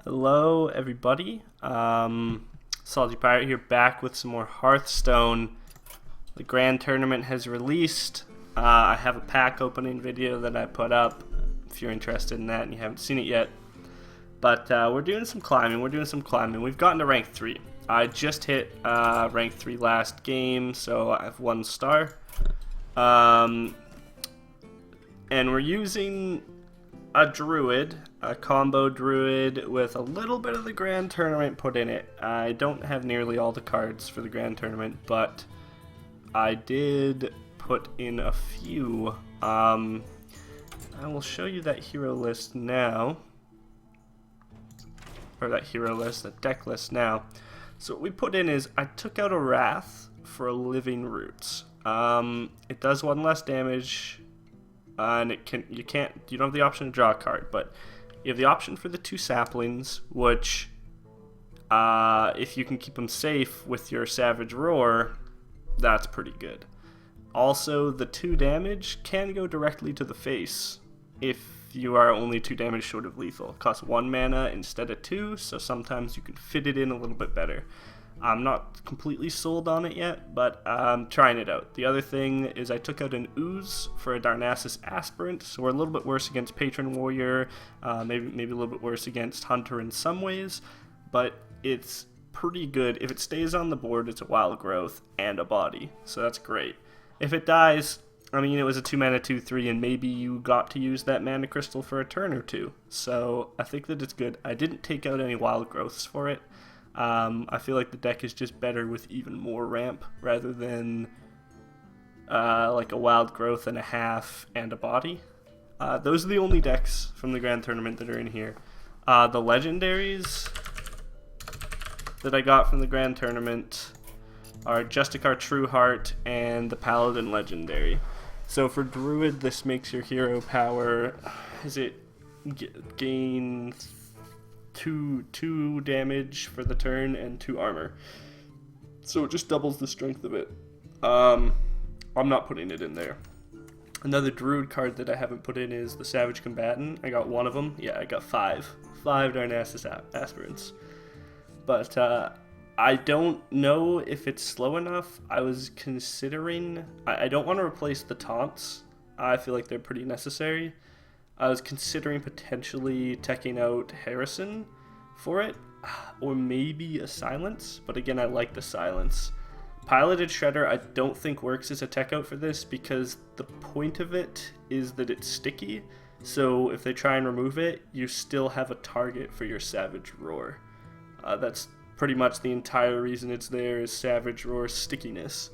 Hello everybody, TheSaltyPirate here, back with some more Hearthstone. The Grand Tournament has released. I have a pack opening video that I put up if you're interested in that and you haven't seen it yet. But we're doing some climbing, We've gotten to rank 3. I just hit rank 3 last game, so I have 1 star. And we're using a druid, a combo druid with a little bit of the Grand Tournament put in it. I don't have nearly all the cards for the Grand Tournament, but I did put in a few. I will show you that hero list now. Or that deck list now. So what we put in is I took out a Wrath for a Living Roots. It does 1 less damage. And you don't have the option to draw a card, but you have the option for the 2 saplings, which if you can keep them safe with your Savage Roar, that's pretty good. Also, the 2 damage can go directly to the face if you are only 2 damage short of lethal. It costs 1 mana instead of 2, so sometimes you can fit it in a little bit better. I'm not completely sold on it yet, but I'm trying it out. The other thing is I took out an Ooze for a Darnassus Aspirant, so we're a little bit worse against Patron Warrior, maybe a little bit worse against Hunter in some ways, but it's pretty good. If it stays on the board, it's a Wild Growth and a body, so that's great. If it dies, I mean, it was a 2 mana 2/3, and maybe you got to use that mana crystal for a turn or 2, so I think that it's good. I didn't take out any Wild Growths for it. I feel like the deck is just better with even more ramp rather than like a Wild Growth and a half and a body. Those are the only decks from the Grand Tournament that are in here. The legendaries that I got from the Grand Tournament are Justicar Trueheart and the Paladin Legendary. So for Druid, this makes your hero power, gain 2 damage for the turn and 2 armor, so it just doubles the strength of it. I'm not putting it in there. Another druid card that I haven't put in is the Savage Combatant. I got 1 of them. Yeah, I got 5 Darnassus Aspirants, but I don't know if it's slow enough. I was considering, I don't want to replace the taunts. I feel like they're pretty necessary. I was considering potentially teching out Harrison for it, or maybe a Silence, but again, I like the Silence. Piloted Shredder I don't think works as a tech out for this because the point of it is that it's sticky, so if they try and remove it, you still have a target for your Savage Roar. That's pretty much the entire reason it's there, is Savage Roar stickiness.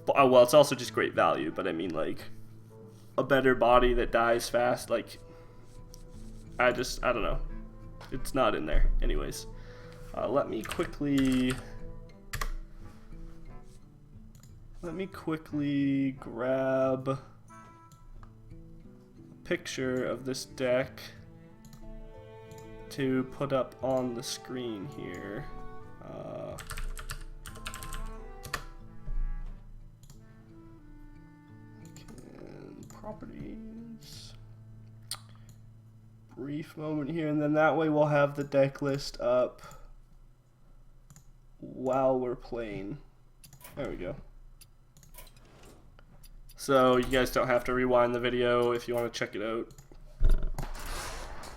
But, well, it's also just great value, but I mean, like, a better body that dies fast, like, I don't know. It's not in there. Anyways, let me quickly grab a picture of this deck to put up on the screen here. Properties. Brief moment here, and then that way we'll have the deck list up while we're playing. There we go. So you guys don't have to rewind the video if you want to check it out.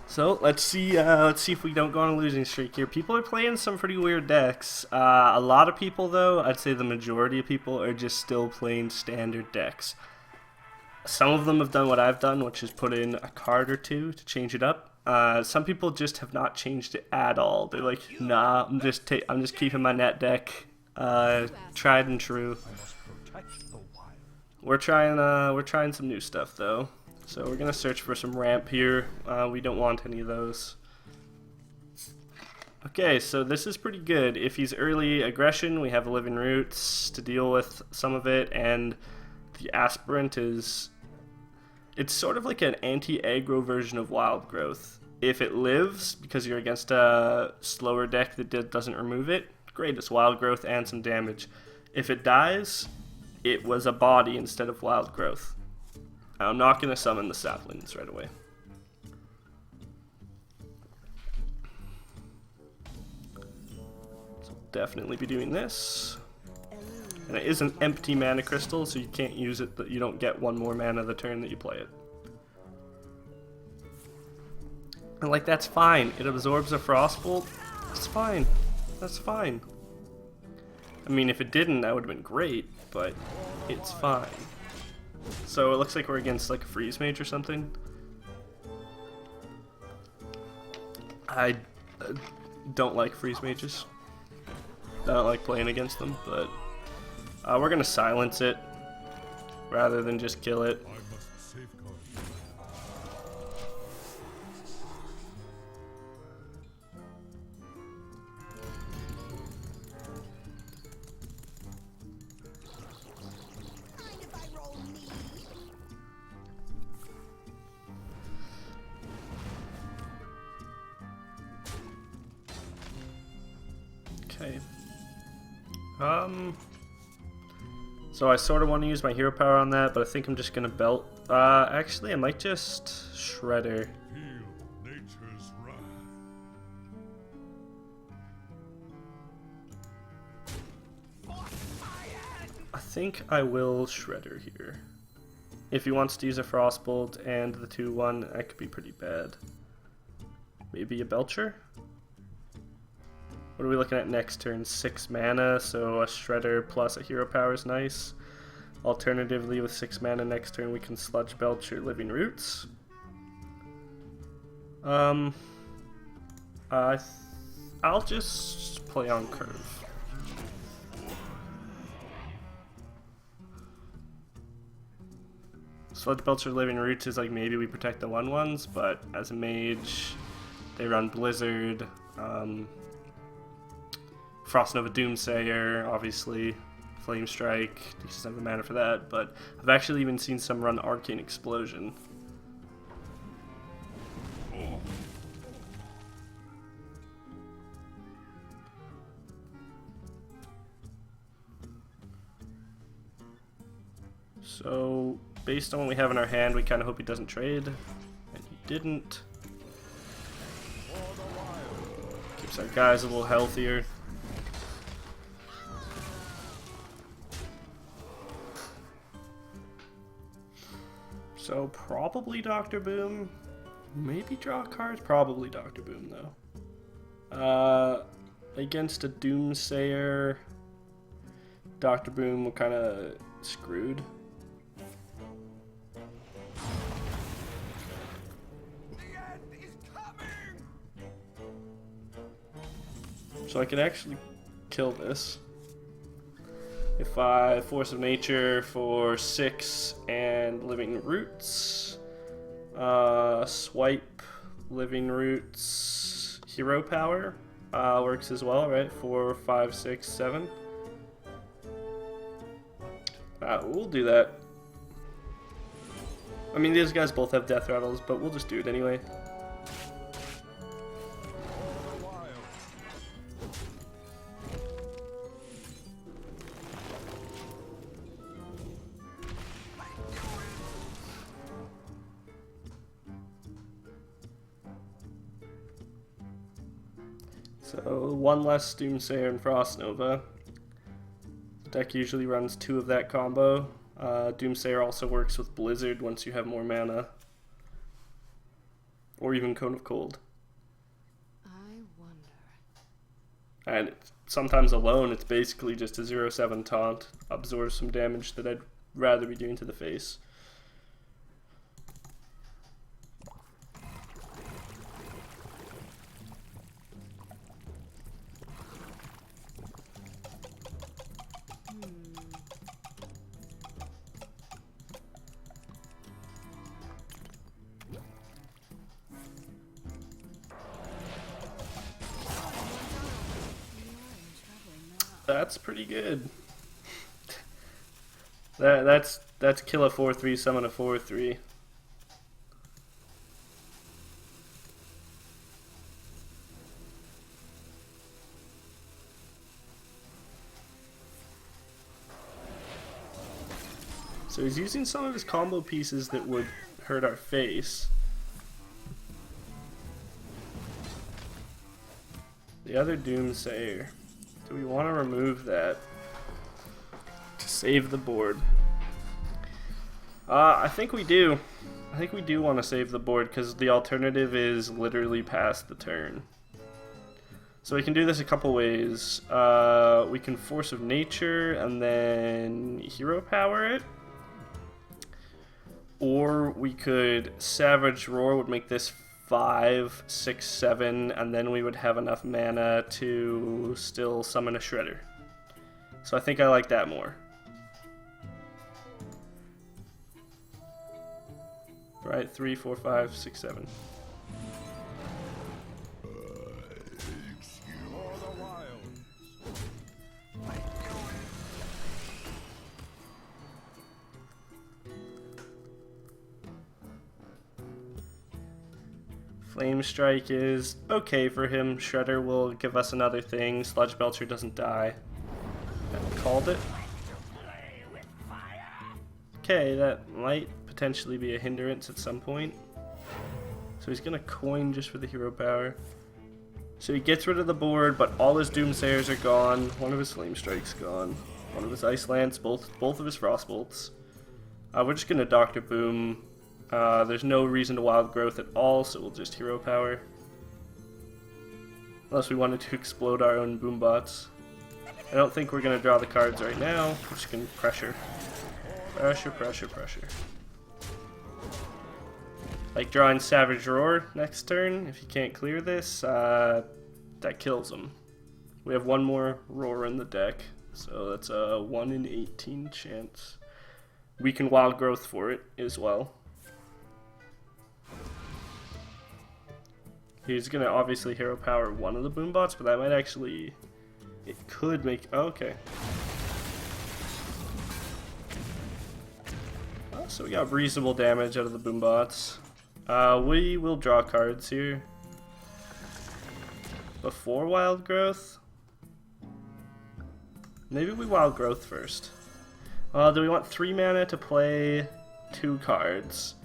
So let's see if we don't go on a losing streak here. People are playing some pretty weird decks. A lot of people, though, I'd say the majority of people are just still playing standard decks. Some of them have done what I've done, which is put in a card or 2 to change it up. Some people just have not changed it at all. They're like, nah, I'm just keeping my net deck, tried and true. We're trying some new stuff though. So we're gonna search for some ramp here. We don't want any of those. Okay, so this is pretty good. If he's early aggression, we have Living Roots to deal with some of it, and the Aspirant is, it's sort of like an anti-aggro version of Wild Growth. If it lives, because you're against a slower deck that doesn't remove it, great, it's Wild Growth and some damage. If it dies, it was a body instead of Wild Growth. I'm not going to summon the saplings right away. definitely be doing this. And it is an empty mana crystal, so you can't use it, but you don't get one more mana the turn that you play it. And like, that's fine. It absorbs a Frostbolt. That's fine. That's fine. I mean, if it didn't, that would have been great, but it's fine. So it looks like we're against like a Freeze Mage or something. I don't like Freeze Mages. I don't like playing against them, but we're gonna silence it rather than just kill it. Okay. So I sort of want to use my hero power on that, but I think I'm just gonna belt. Actually, I might just Shredder. Feel nature's wrath. I think I will Shredder here. If he wants to use a Frostbolt and the 2/1, that could be pretty bad. Maybe a Belcher? What are we looking at next turn? 6 mana, so a Shredder plus a hero power is nice. Alternatively, with 6 mana next turn, we can Sludge Belcher Living Roots. I'll just play on Curve. Sludge Belcher Living Roots is like, maybe we protect the 1/1s, but as a mage, they run Blizzard. Frost Nova Doomsayer, obviously, Flame Strike, he doesn't have the mana for that, but I've actually even seen some run Arcane Explosion. So, based on what we have in our hand, we kind of hope he doesn't trade, and he didn't. Keeps our guys a little healthier. So probably Dr. Boom, maybe draw cards, probably Dr. Boom though. Against a Doomsayer, Dr. Boom, we're kind of screwed. The end is coming. So I could actually kill this. If I Force of Nature for 6 and Living Roots, swipe Living Roots, Hero Power works as well, right? 4, 5, 6, 7. We'll do that. I mean, these guys both have death rattles, but we'll just do it anyway. So, 1 less Doomsayer and Frost Nova. The deck usually runs 2 of that combo. Doomsayer also works with Blizzard once you have more mana. Or even Cone of Cold. I wonder. And sometimes alone, it's basically just a 0/7 taunt. Absorbs some damage that I'd rather be doing to the face. That's pretty good. That's kill a 4/3, summon a 4/3. So he's using some of his combo pieces that would hurt our face. The other Doomsayer. Do we want to remove that to save the board? I think we do. I think we do want to save the board because the alternative is literally past the turn. So we can do this a couple ways. We can Force of Nature and then Hero Power it. Or we could Savage Roar, would make this 5, 6, 7, and then we would have enough mana to still summon a Shredder. So I think I like that more. Right, 3, 4, 5, 6, 7. Flame Strike is okay for him. Shredder will give us another thing. Sludge Belcher doesn't die. I called it. Okay, that might potentially be a hindrance at some point. So he's gonna coin just for the hero power. So he gets rid of the board, but all his Doomsayers are gone. One of his Flame Strikes gone. One of his Ice Lance, both of his Frost Bolts. We're just gonna Dr. Boom. There's no reason to Wild Growth at all, so we'll just Hero Power. Unless we wanted to explode our own Boombots. I don't think we're going to draw the cards right now. We're just going to pressure. Pressure, pressure, pressure. Like drawing Savage Roar next turn. If you can't clear this, that kills him. We have one more Roar in the deck, so that's a 1 in 18 chance. We can Wild Growth for it as well. He's gonna obviously hero power one of the Boombots, but that might actually... It could make... Oh, okay. So we got reasonable damage out of the Boombots. We will draw cards here. Before Wild Growth? Maybe we Wild Growth first. Do we want 3 mana to play 2 cards?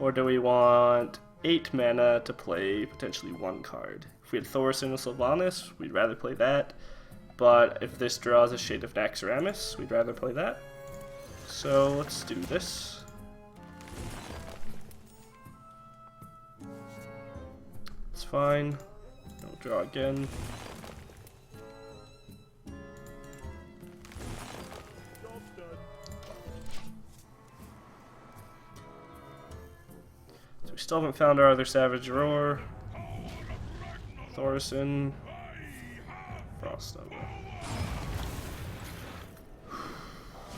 Or do we want 8 mana to play potentially 1 card? If we had Thorson or Sylvanas, we'd rather play that. But if this draws a Shade of Naxxramas, we'd rather play that. So let's do this. It's fine. I'll draw again. So we still haven't found our other Savage Roar. Thorson. Frost Nova.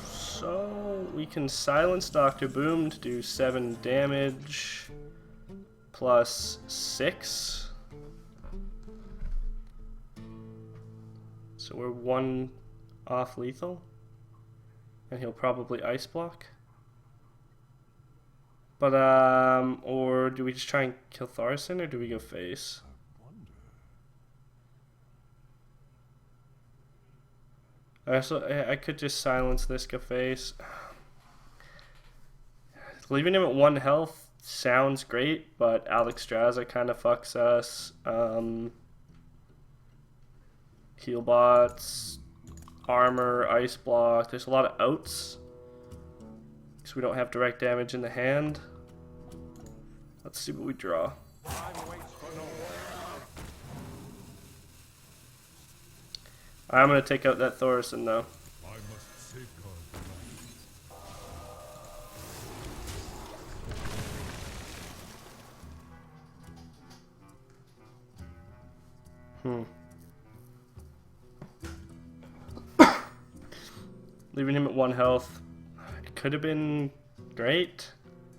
So we can silence Dr. Boom to do 7 damage plus 6. So we're 1 off lethal. And he'll probably Ice Block. But, or do we just try and kill Thorson, or do we go face? I could just silence this, go face. Leaving him at 1 health sounds great, but Alexstrasza kind of fucks us. Heal bots, armor, ice block. There's a lot of outs, because we don't have direct damage in the hand. Let's see what we draw. I'm going to take out that Thorson, though. I must safeguard the land. Leaving him at 1 health. It could have been great,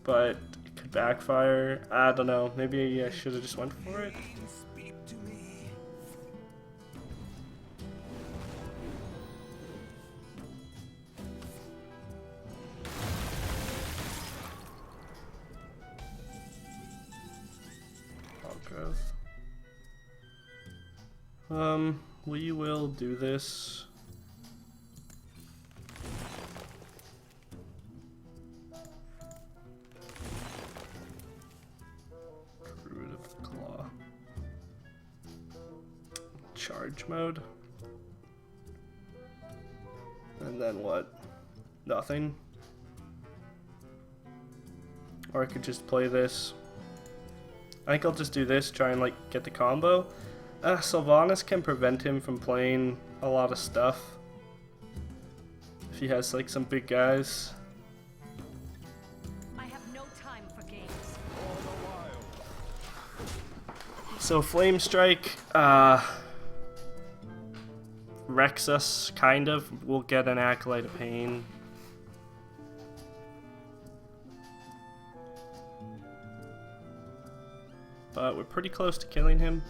but it could backfire. I don't know. Maybe I should have just went for it. Speak to me. Growth. We will do this. Root of the Claw. Charge mode. And then what? Nothing. Or I could just play this. I think I'll just do this, try and like get the combo. Sylvanas can prevent him from playing a lot of stuff. If he has like some big guys. I have no time for games. So Flame Strike wrecks us, kind of. We'll get an Acolyte of Pain. But we're pretty close to killing him.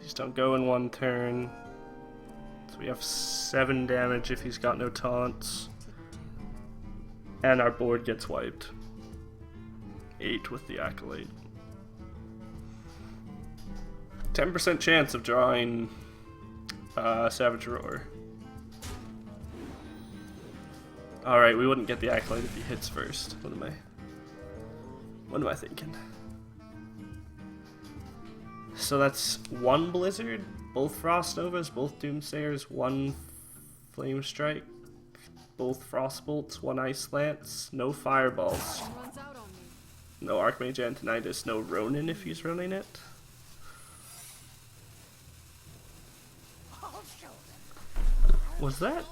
These don't go in one turn. So we have 7 damage if he's got no taunts. And our board gets wiped. 8 with the Acolyte. 10% chance of drawing Savage Roar. Alright, we wouldn't get the Acolyte if he hits first. What am I thinking? So that's 1 Blizzard, both Frost Novas, both Doomsayers, 1 Flame Strike, both Frostbolts, 1 Ice Lance, no Fireballs, Runs out on me. no Archmage Antonidas, no Ronin if he's running it. Was that?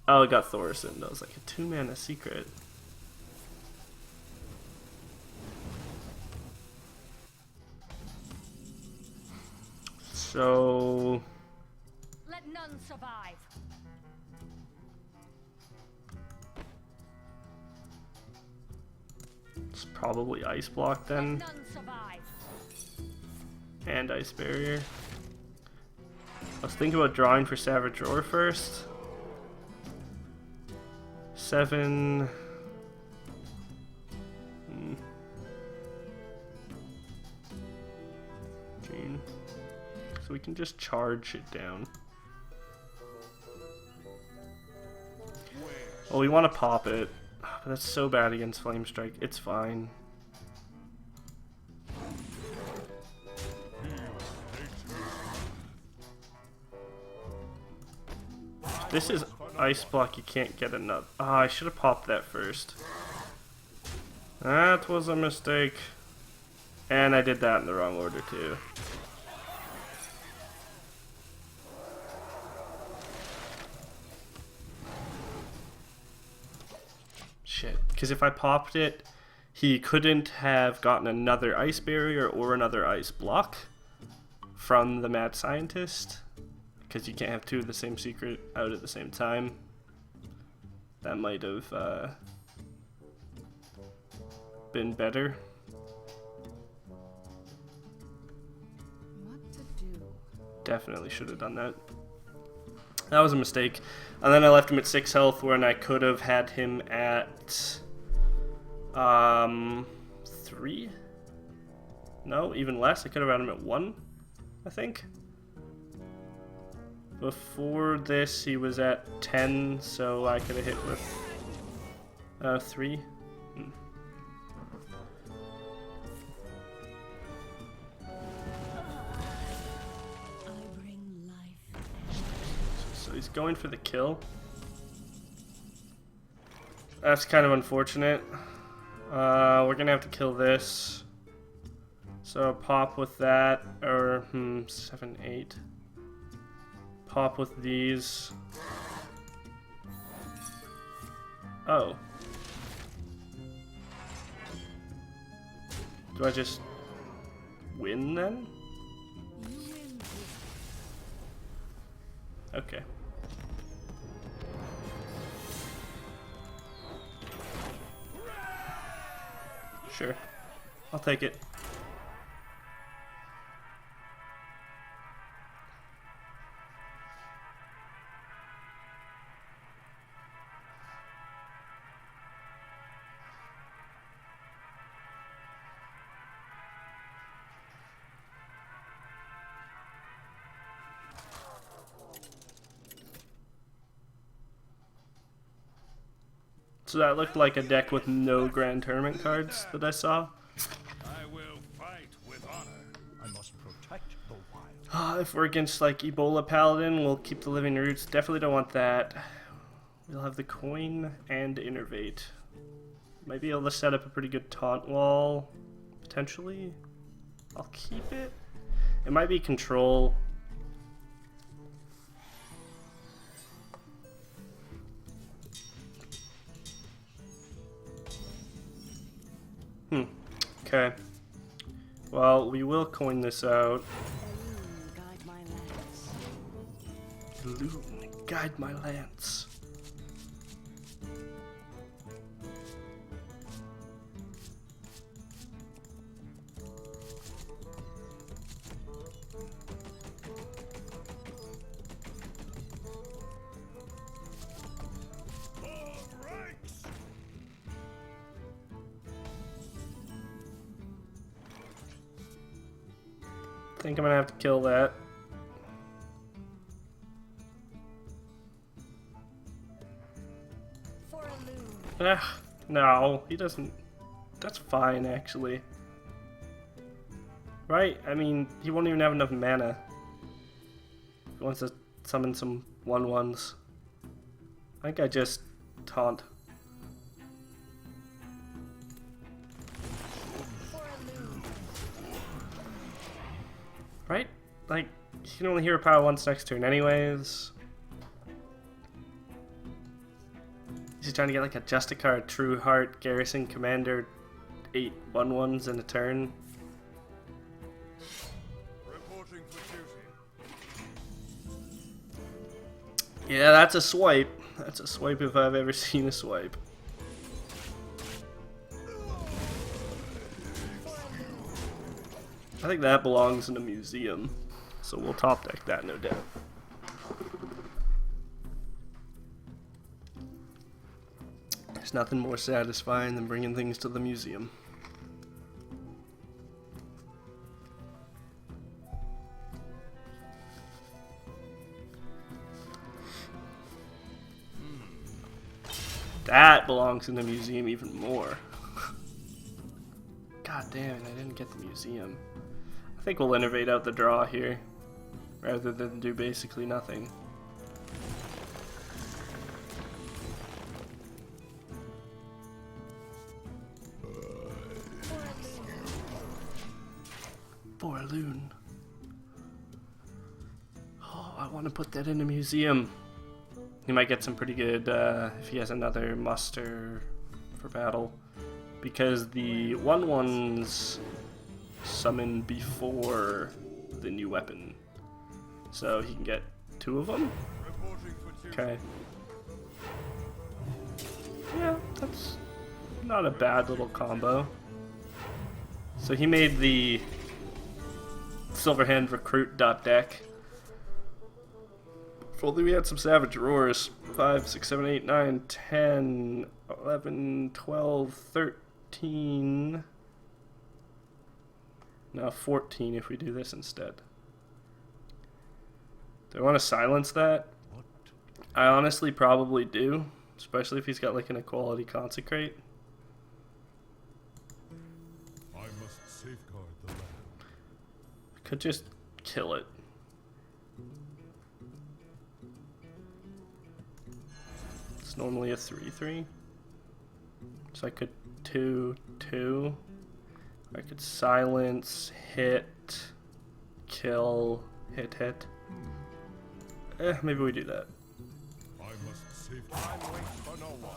Oh, it got Thorson. That was like a 2-mana secret. So Let none survive. it's probably Ice Block then, None survive. and Ice Barrier. I was thinking about drawing for Savage Roar first. 7. Gene. So we can just charge it down. Oh, we want to pop it. But that's so bad against Flame Strike. It's fine. If this is Ice Block, you can't get another. Ah, I should have popped that first. That was a mistake. And I did that in the wrong order too. Shit, because if I popped it, he couldn't have gotten another Ice Barrier or another Ice Block from the Mad Scientist, because you can't have 2 of the same secret out at the same time. That might have been better. What to do? Definitely should have done that. That was a mistake. And then I left him at 6 health when I could have had him at 3? No, even less. I could have had him at 1, I think. Before this he was at 10, so I could have hit with 3. So he's going for the kill. That's kind of unfortunate. We're gonna have to kill this. So pop with that, or 7, 8. Pop with these. Oh. Do I just win then? You win. Okay. Sure. I'll take it. So that looked like a deck with no Grand Tournament cards that I saw. I will fight with honor. I must protect the wild. If we're against like Ebola Paladin, we'll keep the living roots. Definitely don't want that. We'll have the coin and innervate. Might be able to set up a pretty good taunt wall, potentially. I'll keep it. It might be control. Okay. Well, we will coin this out. Loon, guide my lance. I think I'm gonna have to kill that. No, he doesn't. That's fine, actually. Right? I mean, he won't even have enough mana. He wants to summon some 1/1s. I think I just taunt. Right? Like, he can only hero power once next turn anyways. He's trying to get like a Justicar, True Heart, Garrison, Commander, 8 1/1s in a turn. Reporting for duty. Yeah, that's a swipe. That's a swipe if I've ever seen a swipe. I think that belongs in a museum, so we'll top deck that, no doubt. There's nothing more satisfying than bringing things to the museum. That belongs in the museum even more. God damn it, I didn't get the museum. I think we'll innovate out the draw here, rather than do basically nothing. For a loon. Oh, I want to put that in a museum. He might get some pretty good, if he has another muster for battle. Because the 1/1s summon before the new weapon. So he can get 2 of them? Okay. Yeah, that's not a bad little combo. So he made the Silverhand Recruit deck. If only we had some Savage Roars. 5, 6, 7, 8, 9, 10, 11, 12, 13. No, 14 if we do this instead. Do I want to silence that? I honestly probably do. Especially if he's got like an Equality Consecrate. I must safeguard the land. I could just kill it. It's normally a 3/3. So I could 2/2. I could silence, hit, kill, hit. Maybe we do that. I must safeguard. I wait for no one.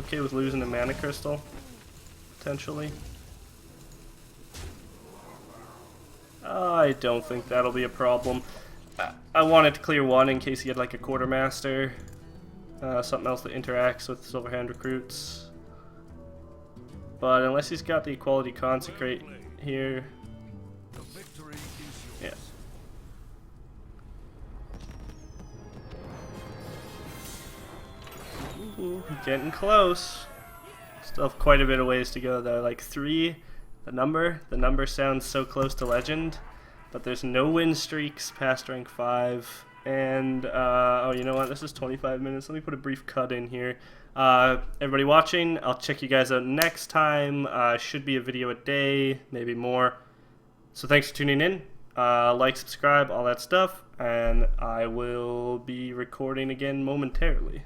Okay with losing a mana crystal, potentially. I don't think that'll be a problem. I wanted to clear 1 in case he had like a Quartermaster, something else that interacts with Silverhand Recruits. But unless he's got the Equality Consecrate here, The victory is yours. yeah. Ooh, getting close. Still have quite a bit of ways to go though. Like 3, the number sounds so close to legend, but there's no win streaks past rank 5. And oh, you know what? This is 25 minutes. Let me put a brief cut in here. Everybody watching, I'll check you guys out next time. Should be a video a day, maybe more. So thanks for tuning in. Like, subscribe, all that stuff, and I will be recording again momentarily.